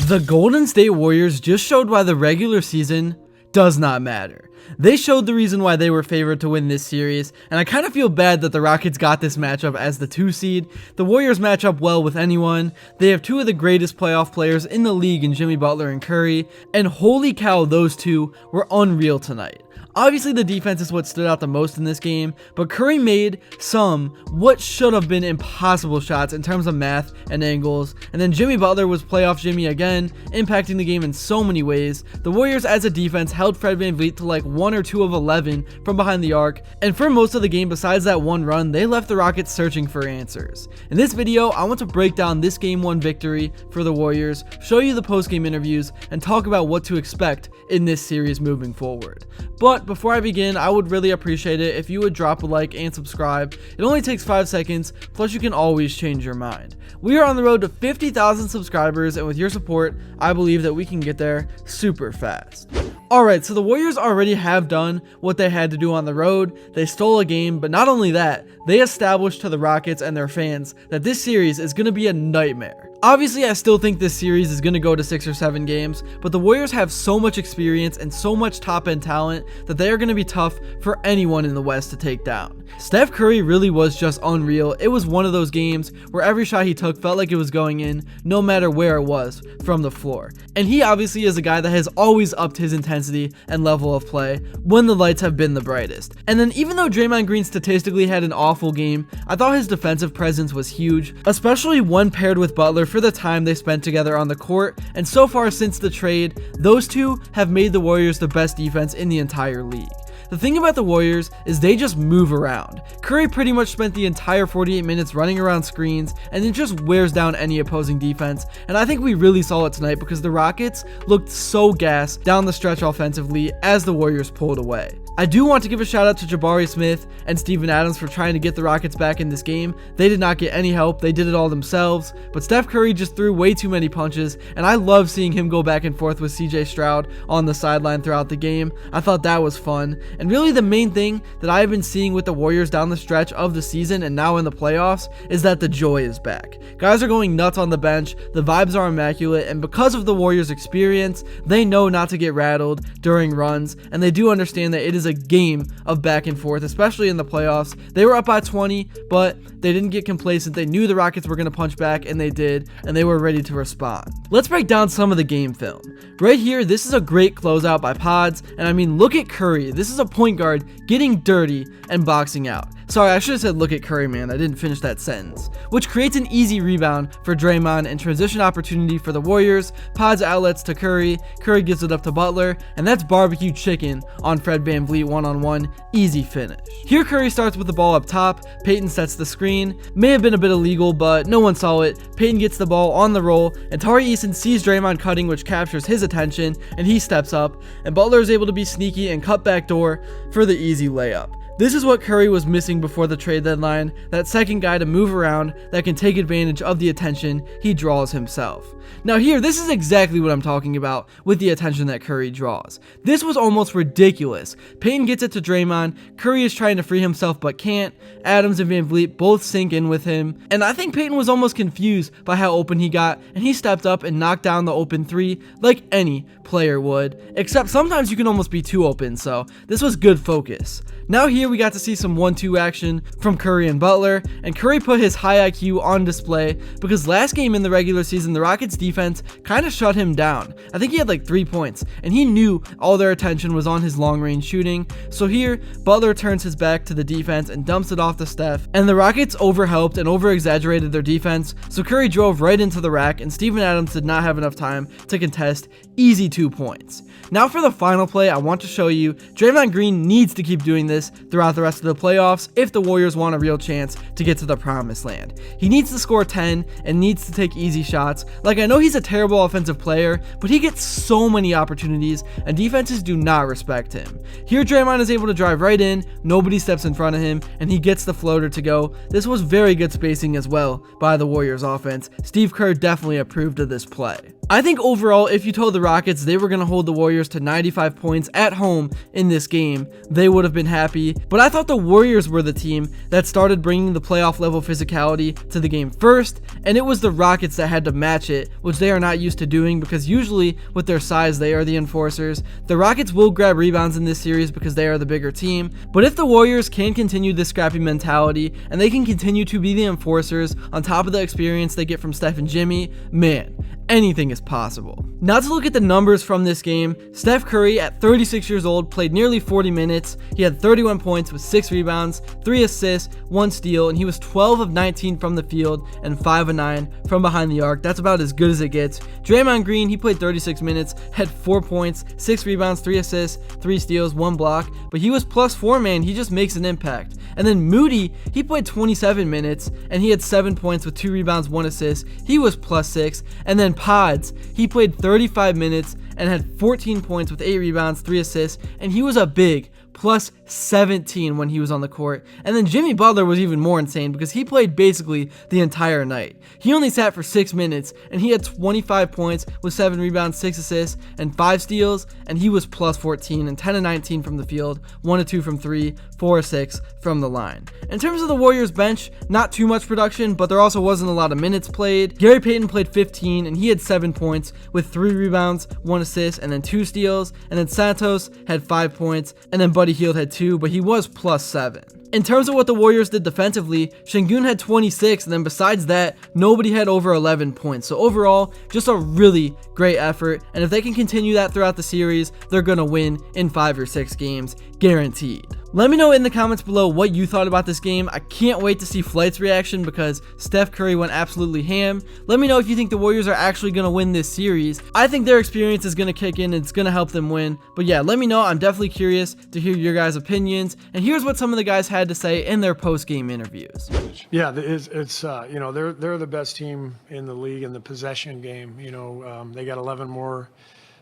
The Golden State Warriors just showed why the regular season does not matter. They showed the reason why they were favored to win this series, and I kind of feel bad that the Rockets got this matchup as the 2 seed. The Warriors match up well with anyone. They have two of the greatest playoff players in the league in Jimmy Butler and Curry, and holy cow, those two were unreal tonight. Obviously, the defense is what stood out the most in this game, but Curry made some what should have been impossible shots in terms of math and angles, and then Jimmy Butler was playoff Jimmy again, impacting the game in so many ways. The Warriors as a defense held Fred VanVleet to like 1 or 2 of 11 from behind the arc, and for most of the game besides that one run, they left the Rockets searching for answers. In this video, I want to break down this Game 1 victory for the Warriors, show you the post-game interviews, and talk about what to expect in this series moving forward. But before I begin, I would really appreciate it if you would drop a like and subscribe. It only takes 5 seconds, plus you can always change your mind. We are on the road to 50,000 subscribers, and with your support, I believe that we can get there super fast. Alright, so the Warriors already have done what they had to do on the road. They stole a game, but not only that, they established to the Rockets and their fans that this series is going to be a nightmare. Obviously, I still think this series is going to go to 6 or 7 games, but the Warriors have so much experience and so much top-end talent that they are going to be tough for anyone in the West to take down. Steph Curry really was just unreal. It was one of those games where every shot he took felt like it was going in, no matter where it was from the floor. And he obviously is a guy that has always upped his intensity and level of play when the lights have been the brightest. And then even though Draymond Green statistically had an awful game, I thought his defensive presence was huge, especially when paired with Butler for the time they spent together on the court, and so far since the trade, those two have made the Warriors the best defense in the entire league. The thing about the Warriors is they just move around. Curry pretty much spent the entire 48 minutes running around screens, and it just wears down any opposing defense, and I think we really saw it tonight because the Rockets looked so gassed down the stretch offensively as the Warriors pulled away. I do want to give a shout out to Jabari Smith and Steven Adams for trying to get the Rockets back in this game. They did not get any help, they did it all themselves, but Steph Curry just threw way too many punches, and I love seeing him go back and forth with CJ Stroud on the sideline throughout the game. I thought that was fun, and really the main thing that I have been seeing with the Warriors down the stretch of the season and now in the playoffs is that the joy is back. Guys are going nuts on the bench, the vibes are immaculate, and because of the Warriors' experience, they know not to get rattled during runs, and they do understand that it is a game of back and forth, especially in the playoffs. They were up by 20, but they didn't get complacent. They knew the Rockets were going to punch back, and they did, and they were ready to respond. Let's break down some of the game film. Right here, this is a great closeout by Pods, and I mean, look at Curry. This is a point guard getting dirty and boxing out. Sorry, I should have said look at Curry, man. I didn't finish that sentence. Which creates an easy rebound for Draymond and transition opportunity for the Warriors. Pods outlets to Curry. Curry gives it up to Butler. And that's barbecue chicken on Fred VanVleet one-on-one. Easy finish. Here Curry starts with the ball up top. Payton sets the screen. May have been a bit illegal, but no one saw it. Payton gets the ball on the roll. And Tari Eason sees Draymond cutting, which captures his attention. And he steps up. And Butler is able to be sneaky and cut back door for the easy layup. This is what Curry was missing before the trade deadline, that second guy to move around that can take advantage of the attention he draws himself. Now here, this is exactly what I'm talking about with the attention that Curry draws. This was almost ridiculous. Payton gets it to Draymond, Curry is trying to free himself but can't, Adams and VanVleet both sink in with him, and I think Payton was almost confused by how open he got, and he stepped up and knocked down the open three like any player would, except sometimes you can almost be too open, so this was good focus. Now here we got to see some 1-2 action from Curry and Butler, and Curry put his high IQ on display because last game in the regular season, the Rockets defense kind of shut him down. I think he had like 3 points, and he knew all their attention was on his long-range shooting. So here, Butler turns his back to the defense and dumps it off to Steph, and the Rockets overhelped and over-exaggerated their defense, so Curry drove right into the rack, and Steven Adams did not have enough time to contest. Easy 2 points. Now for the final play, I want to show you Draymond Green needs to keep doing this throughout the rest of the playoffs if the Warriors want a real chance to get to the promised land. He needs to score 10 and needs to take easy shots. Like, I know he's a terrible offensive player, but he gets so many opportunities and defenses do not respect him. Here Draymond is able to drive right in, nobody steps in front of him, and he gets the floater to go. This was very good spacing as well by the Warriors offense. Steve Kerr definitely approved of this play. I think overall, if you told the Rockets they were going to hold the Warriors to 95 points at home in this game, they would have been happy. But I thought the Warriors were the team that started bringing the playoff level physicality to the game first, and it was the Rockets that had to match it, which they are not used to doing because usually with their size, they are the enforcers. The Rockets will grab rebounds in this series because they are the bigger team, but if the Warriors can continue this scrappy mentality and they can continue to be the enforcers on top of the experience they get from Steph and Jimmy, man, anything is possible. Now to look at the numbers from this game, Steph Curry at 36 years old played nearly 40 minutes. He had 31 points with 6 rebounds, 3 assists, 1 steal, and he was 12 of 19 from the field and 5 of 9 from behind the arc. That's about as good as it gets. Draymond Green, he played 36 minutes, had 4 points, 6 rebounds, 3 assists, 3 steals, 1 block, but he was +4, man. He just makes an impact. And then Moody, he played 27 minutes and he had 7 points with 2 rebounds, 1 assist. He was +6. And then Pods, he played 35 minutes and had 14 points with 8 rebounds, 3 assists, and he was a big +17 when he was on the court. And then Jimmy Butler was even more insane because he played basically the entire night. He only sat for 6 minutes and he had 25 points with 7 rebounds, 6 assists, and 5 steals, and he was +14 and 10 of 19 from the field, 1 of 2 from 3, 4 of 6 from the line. In terms of the Warriors bench, not too much production, but there also wasn't a lot of minutes played. Gary Payton played 15 and he had 7 points with 3 rebounds, 1 assist, and then 2 steals, and then Santos had 5 points, and then Buddy Hield had 2, but he was +7. In terms of what the Warriors did defensively, Şengün had 26, and then besides that, nobody had over 11 points. So overall, just a really great effort, and if they can continue that throughout the series, they're going to win in 5 or 6 games, guaranteed. Let me know in the comments below what you thought about this game. I can't wait to see Flight's reaction because Steph Curry went absolutely ham. Let me know if you think the Warriors are actually going to win this series. I think their experience is going to kick in and it's going to help them win. But yeah, let me know. I'm definitely curious to hear your guys' opinions. And here's what some of the guys had to say in their post-game interviews. Yeah, it's you know, they're the best team in the league in the possession game. You know, they got 11 more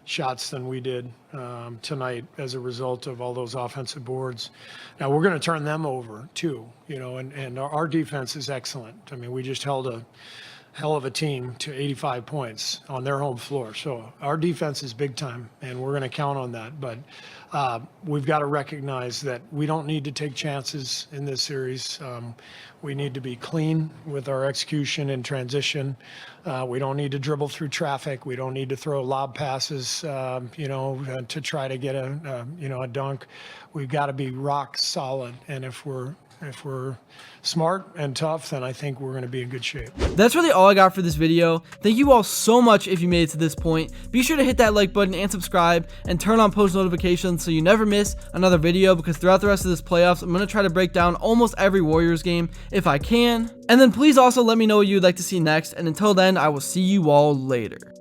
shots than we did tonight as a result of all those offensive boards. Now we're going to turn them over too, you know, and our defense is excellent. I mean, we just held a hell of a team to 85 points on their home floor. So our defense is big time and we're going to count on that. But we've got to recognize that we don't need to take chances in this series. We need to be clean with our execution and transition. We don't need to dribble through traffic. We don't need to throw lob passes, you know, to try to get a dunk. We've got to be rock solid. And if we're smart and tough, then I think we're going to be in good shape. That's really all I got for this video. Thank you all so much if you made it to this point. Be sure to hit that like button and subscribe and turn on post notifications so you never miss another video, because throughout the rest of this playoffs, I'm going to try to break down almost every Warriors game if I can. And then please also let me know what you'd like to see next. And until then, I will see you all later.